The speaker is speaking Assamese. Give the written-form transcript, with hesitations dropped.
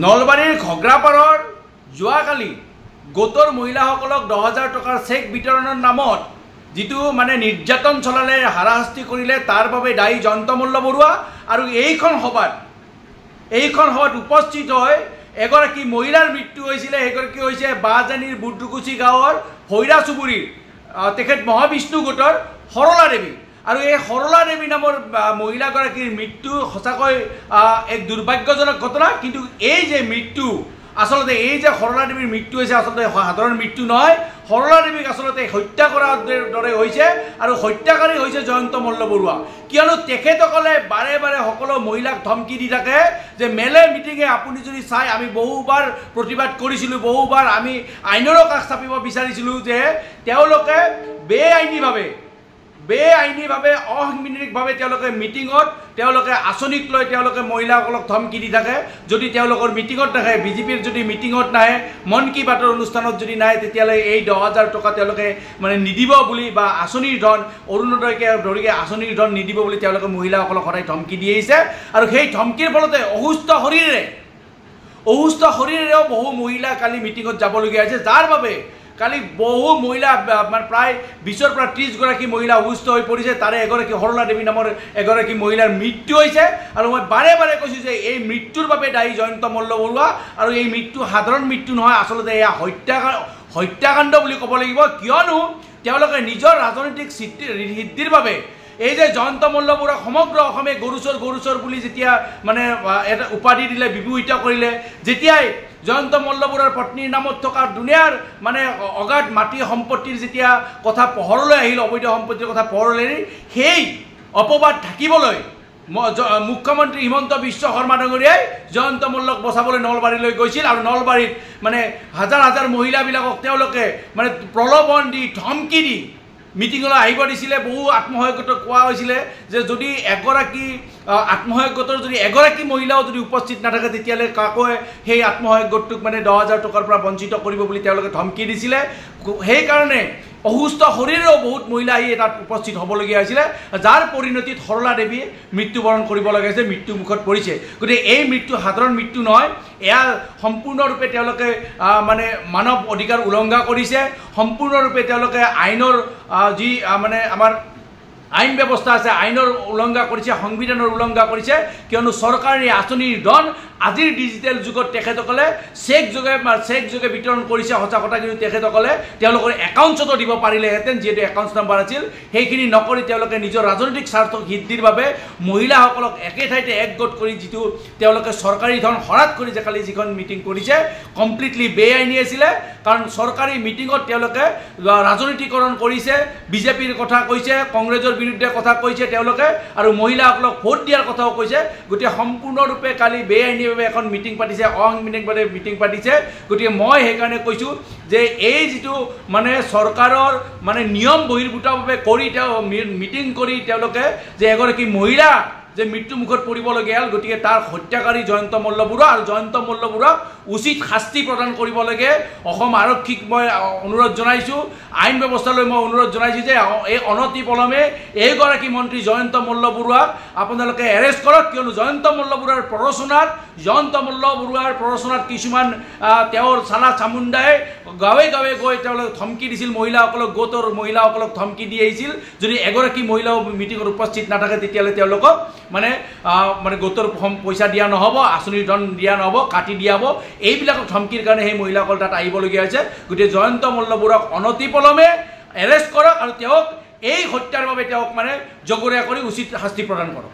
নলবাৰীৰ ঘগ্ৰাপাৰৰ যোৱাকালি গোটৰ মহিলাসকলক 10,000 টকাৰ চেক বিতৰণৰ নামত যিটো মানে নিৰ্যাতন চলালে হাৰাশাস্তি কৰিলে তাৰ বাবে দায়ী জয়ন্ত মল্ল বৰুৱা আৰু এইখন সভাত উপস্থিত হৈ এগৰাকী মহিলাৰ মৃত্যু হৈছিলে। এগৰাকী হৈছে বাজানীৰ বুদ্ৰুকুচি গাঁৱৰ ভৈৰা চুবুৰীৰ তেখেত মহাবিষ্ণু গোটৰ সৰলা দেৱী আৰু এই সৰলা দেৱী নামৰ মহিলাগৰাকীৰ মৃত্যু সঁচাকৈ এক দুৰ্ভাগ্যজনক ঘটনা। কিন্তু এই যে মৃত্যু আসলতে এই যে সৰলা দেৱীৰ মৃত্যু হৈছে আসলতে সাধাৰণ মৃত্যু নহয়। সৰলা দেৱীক আসলতে হত্যা কৰাৰ দৰে হৈছে আৰু হত্যাকাৰী হৈছে জয়ন্ত মল্ল বৰুৱা। কিয়নো তেখেতসকলে বাৰে বাৰে সকলো মহিলাক ধমকি দি থাকে যে মেলে মিটিঙে আপুনি যদি চাই আমি বহুবাৰ প্ৰতিবাদ কৰিছিলোঁ, বহুবাৰ আমি আইনৰো কাষ চাপিব বিচাৰিছিলোঁ যে তেওঁলোকে বেআইনীভাৱে অসাংবিধানিকভাৱে তেওঁলোকে মিটিঙত তেওঁলোকে আঁচনিক লৈ তেওঁলোকে মহিলাসকলক ধমকি দি থাকে। যদি তেওঁলোকৰ মিটিঙত নাহে, বিজেপিৰ যদি মিটিঙত নাহে, মন কী বাতৰ অনুষ্ঠানত যদি নাহে, তেতিয়াহ'লে এই 10,000 টকা তেওঁলোকে মানে নিদিব বুলি বা আঁচনিৰ ধন অৰুণোদয়কে ধৰিকে আঁচনিৰ ধন নিদিব বুলি তেওঁলোকে মহিলাসকলক সদায় ধমকি দি আহিছে। আৰু সেই ধমকিৰ ফলতে অসুস্থ শৰীৰেৰেও বহু মহিলা কালি মিটিঙত যাবলগীয়া হৈছে, যাৰ বাবে কালি বহু মহিলা মানে প্ৰায় 20ৰ পৰা 30 গৰাকী মহিলা অসুস্থ হৈ পৰিছে। তাৰে এগৰাকী সৰলা দেৱী নামৰ এগৰাকী মহিলাৰ মৃত্যু হৈছে। আৰু মই বাৰে বাৰে কৈছোঁ যে এই মৃত্যুৰ বাবে দায়ী জয়ন্ত মল্ল বৰুৱা আৰু এই মৃত্যু সাধাৰণ মৃত্যু নহয়, আচলতে এয়া হত্যাকাণ্ড বুলি ক'ব লাগিব। কিয়নো তেওঁলোকে নিজৰ ৰাজনৈতিক সিদ্ধিৰ বাবে এই যে জয়ন্ত মল্ল বৰুৱাক সমগ্ৰ অসমে গৰুচৰ বুলি যেতিয়া মানে এটা উপাধি দিলে, বিভূষিত কৰিলে, যেতিয়াই জয়ন্ত মল্ল বৰুৱাৰ পত্নীৰ নামত থকা দুনিয়াৰ মানে অগাধ মাটি সম্পত্তিৰ যেতিয়া কথা পোহৰলৈ আহিল, অবৈধ সম্পত্তিৰ কথা পোহৰলৈ আহিল, সেই অপবাদ ঢাকিবলৈ মুখ্যমন্ত্ৰী হিমন্ত বিশ্ব শৰ্মা ডাঙৰীয়াই জয়ন্ত মল্লক বচাবলৈ নলবাৰীলৈ গৈছিল। আৰু নলবাৰীত মানে হাজাৰ মহিলাবিলাকক তেওঁলোকে মানে প্ৰলোভন দি ধমকি দি মিটিঙলৈ আহিব দিছিলে। বহু আত্মসহায়ক গোটক কোৱা হৈছিলে যে যদি এগৰাকী আত্মসহায়ক গোটৰ যদি এগৰাকী মহিলাও যদি উপস্থিত নাথাকে তেতিয়াহ'লে কাকৈ সেই আত্মসহায়ক গোটটোক মানে 10,000 টকাৰ পৰা বঞ্চিত কৰিব বুলি তেওঁলোকে ধমকি দিছিলে। সেইকাৰণে অসুস্থ শৰীৰেও বহুত মহিলা আহি তাত উপস্থিত হ'বলগীয়া হৈছিলে, যাৰ পৰিণতিত সৰলা দেৱীয়ে মৃত্যুবৰণ কৰিবলগীয়া হৈছে, মৃত্যুমুখত পৰিছে। গতিকে এই মৃত্যু সাধাৰণ মৃত্যু নহয়, এয়া সম্পূৰ্ণৰূপে তেওঁলোকে মানে মানৱ অধিকাৰ উলংঘা কৰিছে। সম্পূৰ্ণৰূপে তেওঁলোকে আইনৰ যি মানে আমাৰ আইন ব্যৱস্থা আছে আইনৰ উলংঘা কৰিছে, সংবিধানৰ উলংঘা কৰিছে। কিয়নো চৰকাৰী আঁচনিৰ ধন আজিৰ ডিজিটেল যুগত তেখেতসকলে চেক যোগে বিতৰণ কৰিছে সঁচা কথা। কিন্তু তেখেতসকলে তেওঁলোকৰ একাউণ্টছতো দিব পাৰিলেহেঁতেন, যিহেতু একাউণ্টছ নাম্বাৰ আছিল। সেইখিনি নকৰি তেওঁলোকে নিজৰ ৰাজনৈতিক স্বাৰ্থ সিদ্ধিৰ বাবে মহিলাসকলক একে ঠাইতে একগোট কৰি যিটো তেওঁলোকে চৰকাৰী ধন হৰাত কৰি যে কালি যিখন মিটিং কৰিছে কমপ্লিটলি বেআইনী আছিলে। কাৰণ চৰকাৰী মিটিঙত তেওঁলোকে ৰাজনীতিকৰণ কৰিছে, বিজেপিৰ কথা কৈছে, কংগ্ৰেছৰ বিৰুদ্ধে কথা কৈছে তেওঁলোকে, আৰু মহিলাসকলক ভোট দিয়াৰ কথাও কৈছে। গতিকে সম্পূৰ্ণৰূপে কালি বেআইনী এখন মিটিং পাতিছে, অসাংবিধানিকভাৱে মিটিং পাতিছে। গতিকে মই সেইকাৰণে কৈছোঁ যে এই যিটো মানে চৰকাৰৰ মানে নিয়ম বহিৰ্ভূতভাৱে কৰি মিটিং কৰি তেওঁলোকে যে এগৰাকী মহিলা যে মৃত্যুমুখত পৰিবলগীয়া হ'ল, গতিকে তাৰ হত্যাকাৰী জয়ন্ত মল্ল বৰুৱা আৰু জয়ন্ত মল্ল বৰুৱাক উচিত শাস্তি প্ৰদান কৰিব লাগে। অসম আৰক্ষীক মই অনুৰোধ জনাইছোঁ, আইন ব্যৱস্থালৈ মই অনুৰোধ জনাইছোঁ যে এই অনতিপলমে এইগৰাকী মন্ত্ৰী জয়ন্ত মল্ল বৰুৱাক আপোনালোকে এৰেষ্ট কৰক। কিয়নো জয়ন্ত মল্ল বৰুৱাৰ প্ৰৰোচনাত কিছুমান তেওঁৰ চালা চামুণ্ডাই গাঁৱে গৈ তেওঁলোকে ধমকি দিছিল, মহিলাসকলক গোটৰ মহিলাসকলক ধমকি দি আহিছিল। যদি এগৰাকী মহিলাও মিটিঙত উপস্থিত নাথাকে তেতিয়াহ'লে তেওঁলোকক মানে গোটৰ পইচা দিয়া নহ'ব, আঁচনিৰ ধন দিয়া নহ'ব, কাটি দিয়া হ'ব। এইবিলাকক ধমকিৰ কাৰণে সেই মহিলাসকল তাত আহিবলগীয়া হৈছে। গতিকে জয়ন্ত মল্ল বৰুৱাক অনতিপলমে এৰেষ্ট কৰক আৰু তেওঁক এই হত্যাৰ বাবে তেওঁক মানে জগৰীয়া কৰি উচিত শাস্তি প্ৰদান কৰক।